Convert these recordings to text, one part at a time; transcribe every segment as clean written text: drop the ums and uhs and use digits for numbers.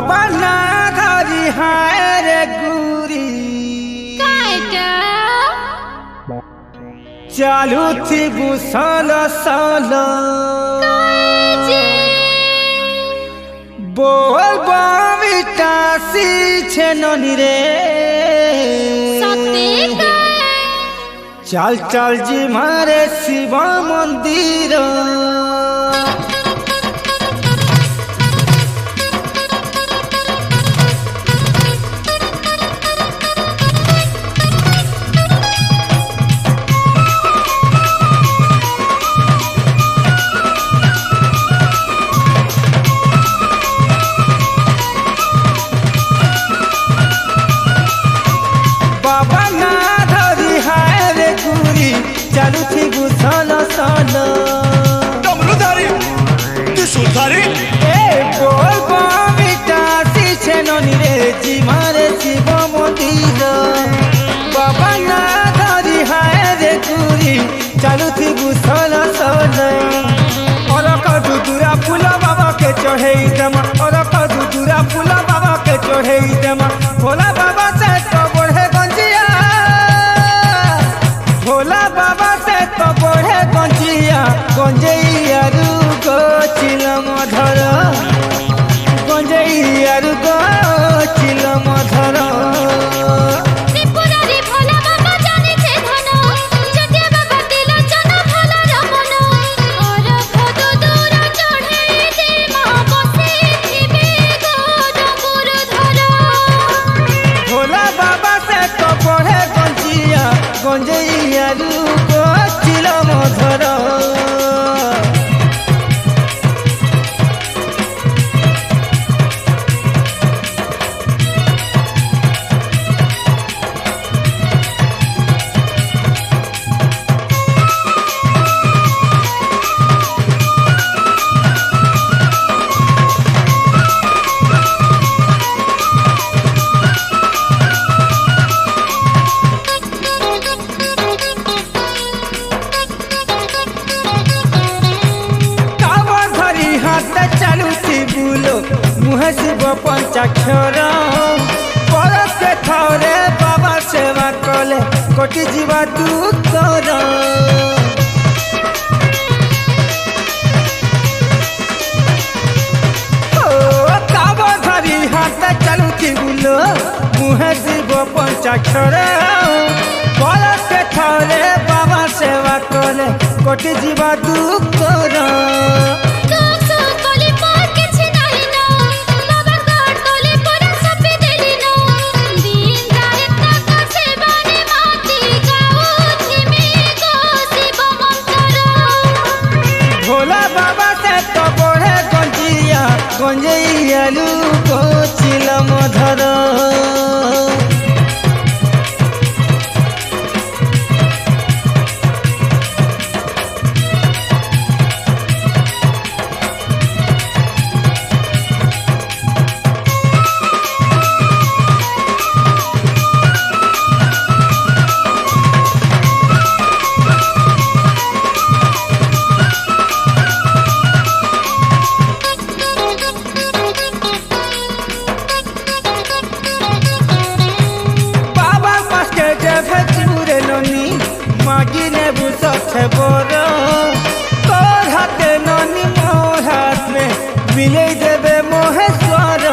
बना धरी हाय रे गुरी चालू थी बुसल सल बोल बाविटा सी छेननी रे चल चल जी मारे शिव मंदिर चालू थी बुसल सल डमरुधारी त्रिशूलधारी बोल बामिटा सी छेननी रे जी मारे शिव मंदिर बाबा ना धरी हाय रे गुरी चालू थी बुसल सल और कदुरा फूल बाबा के चढ़े दमा और कदुरा फूल बाबा के चढ़े दमा भोला बाबा से तो बढ़े गंजिया भोला बाबा से तो बढ़े गंजिया गंजैया रुगो चिलम धर गंजैया रुगो चिलम धर भोला बाबा से तो बढ़े गंजिया गंजैया रुगो चिलम धर चालू थी बुलो मुहे शिव पंचाक्षर परस के थरे बाबा सेवा कले कोटि जीवा दूतर धरी हाथ चालू थी बुलो मुहे शिव पंचाक्षर परस के थरे बाबा सेवा कले कोटि जीवा दूतर भोला बाबा से तो बढ़े गंजिया गंजैया लुको चिलम धर मागिने बुसथे बोर तोर हाथे ननी मोर हाथ में मिले देवे मोहेश्वर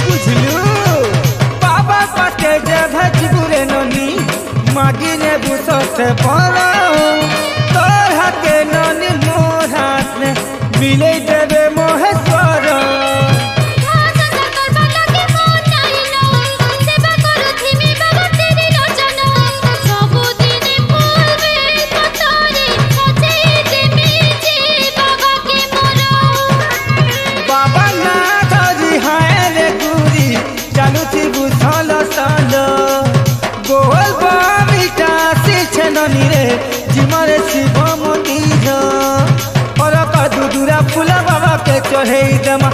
बुझलू बाबा पाके जब जुरे ननी मागिने बुसथे बोर तोर हाथे ननी मोर हाथ में मिले देवे मोहेश्वर चालू थी बुसल सल बोल बामिटा सी छेननी रे जिमरे शिव मंदिर और कदुरा फूल बाबा के चढ़े दमा